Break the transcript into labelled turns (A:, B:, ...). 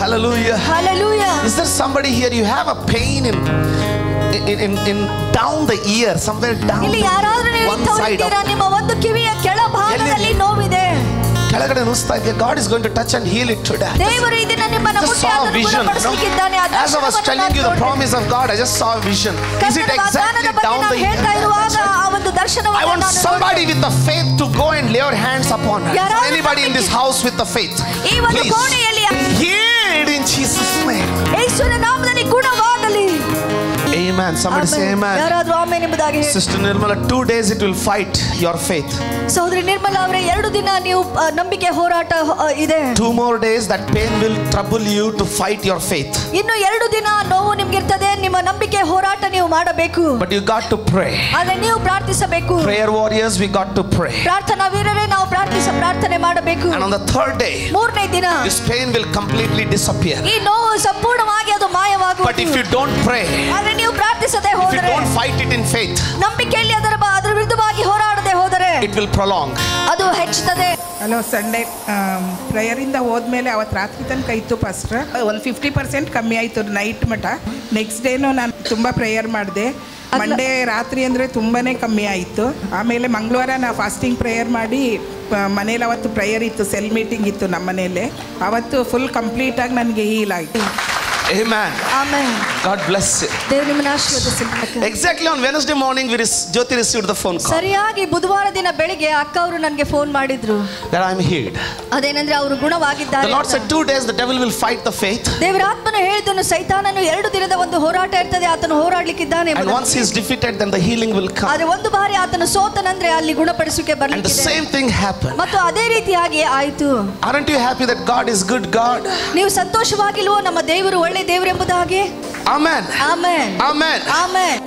A: Hallelujah.
B: Hallelujah.
A: Is there somebody here, you have a pain in down the ear, somewhere down
B: ಇಲ್ಲಿ ಯಾರಾದರೂ ನೀವು
A: one side
B: ಇದ್ದೀರಾ, ನಿಮ್ಮ ಒಂದು ಕಿವಿಯ ಕೆಳಭಾಗದಲ್ಲಿ ನೋವಿದೆ.
A: ಕೆಳಗಡೆ ನುಸ್ತಾ ಇದೆ. God is going to touch and heal it today.
B: ದೇವರು ಈ ದಿನ ನಿಮ್ಮನ್ನು ಮುಟ್ಟಿ ಅದನ್ನು ಗುಣಪಡಿಸಲಿಕ್ಕಿದ್ದಾನೆ.
A: As I was telling you the promise of God, I just saw a vision. Is it exactly down the
B: ಹೇಳ್ತಾ ಇರುವಾಗ ಆ ಒಂದು ದರ್ಶನವನ್ನು
A: I want somebody with the faith to go and lay your hands upon her. Anybody in this house with the faith,
B: ಈ ಒಂದು ಕೋಣೆಯಲ್ಲಿ
A: healed in Jesus name.
B: ಯೇಸುವಿನ ನಾಮದಲ್ಲಿ ಗುಣವಾಗಲಿ.
A: Amen. Somebody say amen.
B: ಯಾರಾದರೂ ಆಮೆನ್ ಎಂಬುದಾಗಿ ಹೇಳಿ.
A: Sister Nirmala, 2 days it will fight your faith.
B: ಸಹೋದರಿ ನಿರ್ಮಲಾ ಅವರೇ, 2 ದಿನ ನೀವು ನಂಬಿಕೆ ಹೋರಾಟ ಇದೆ.
A: 2 more days that pain will trouble you to fight your faith.
B: ಇನ್ನು 2 ದಿನ ನೋವು ನಿಮಗೆ ಇರ್ತದೆ, ನಿಮ್ಮ ನಂಬಿಕೆ ಹೋರಾಟ ನೀವು ಮಾಡಬೇಕು.
A: But you got to pray.
B: ಆದರೆ ನೀವು ಪ್ರಾರ್ಥಿಸಬೇಕು.
A: Prayer warriors, we got to pray.
B: ಪ್ರಾರ್ಥನಾ ವೀರರೇ, ನಾವು ಪ್ರಾರ್ಥನೆ ಮಾಡಬೇಕು.
A: And on the 3rd day,
B: 3ನೇ ದಿನ
A: this pain will completely disappear.
B: ಈ ನೋವು ಸಂಪೂರ್ಣವಾಗಿ ಅದು ಮಾಯವಾಗುವುದು.
A: But if you don't pray,
B: ಆದರೆ ನೀವು ಪ್ರಾರ್ಥಿಸದೆ
A: if you
B: ಹೋದರೆ,
A: don't fight it in faith,
B: ನಂಬಿಕೆಯಲ್ಲಿ ಅದರ ವಿರುದ್ಧವಾಗಿ ಹೋರಾಡದೆ ಹೋದರೆ
A: it will prolong.
B: ಅದು ಹೆಚ್ಚುತ್ತದೆ.
C: ಹಲೋ, ಸಂಡೇ ಪ್ರೇಯರಿಂದ ಹೋದ್ಮೇಲೆ ಅವತ್ತು ರಾತ್ರಿ ತನಕ ಇತ್ತು ಪಾಸ್ಟ್ರ. ಒಂದು 50% ಕಮ್ಮಿ ಆಯಿತು ನೈಟ್ ಮಟ್ಟ. ನೆಕ್ಸ್ಟ್ ಡೇನೂ ನಾನು ತುಂಬ ಪ್ರೇಯರ್ ಮಾಡಿದೆ. ಮಂಡೇ ರಾತ್ರಿ ಅಂದರೆ ತುಂಬಾ ಕಮ್ಮಿ ಆಯಿತು. ಆಮೇಲೆ ಮಂಗಳವಾರ ನಾವು ಫಾಸ್ಟಿಂಗ್ ಪ್ರೇಯರ್ ಮಾಡಿ ಮನೇಲಿ ಅವತ್ತು ಪ್ರೇಯರ್ ಇತ್ತು, ಸೆಲ್ ಮೀಟಿಂಗ್ ಇತ್ತು ನಮ್ಮ ಮನೇಲಿ. ಅವತ್ತು ಫುಲ್ ಕಂಪ್ಲೀಟಾಗಿ ನನಗೆ ಹೀಲ್ ಆಯಿತು.
A: Amen.
B: Amen.
A: God bless you.
B: ದೇವರು ನಿಮ್ಮನ್ನು ಆಶೀರ್ವದಿಸಲಿ.
A: Exactly on Wednesday morning, Jyoti received the phone call.
B: ಸರಿಯಾಗಿ ಬುಧವಾರ ದಿನ ಬೆಳಿಗ್ಗೆ ಅಕ್ಕ ಅವರು ನನಗೆ ಫೋನ್ ಮಾಡಿದ್ರು.
A: That I am healed.
B: ಅದೇನೆಂದ್ರೆ ಅವರು ಗುಣವಾಗಿದ್ದಾರೆ.
A: The Lord said 2 days the devil will fight the faith.
B: ದೇವರ ಆತ್ಮನು ಹೇಳಿದನು, ಸೈತಾನನು 2 ದಿನದ ಒಂದು ಹೋರಾಟ ಇರ್ತದೆ, ಆತನು ಹೋರಾಡಲಿಕ್ಕಿದ್ದಾನೆ.
A: And once he is defeated, then the healing will come.
B: ಆದರೆ ಒಂದು ಬಾರಿ ಆತನು ಸೋತನಂದ್ರೆ ಅಲ್ಲಿ ಗುಣಪಡಿಸುವಿಕೆ
A: And the
B: ಬರಲಿದೆ.
A: same thing happened.
B: ಮತ್ತು ಅದೇ ರೀತಿಯಾಗಿ ಆಯಿತು.
A: Aren't you happy that God is good God?
B: ನೀವು ಸಂತೋಷವಾಗಿಲ್ವೋ ನಮ್ಮ ದೇವರು ಒಳ್ಳೆ ದೇವರು ಎಂಬುದಾಗಿ?
A: Amen.
B: Amen.
A: Amen.
B: Amen.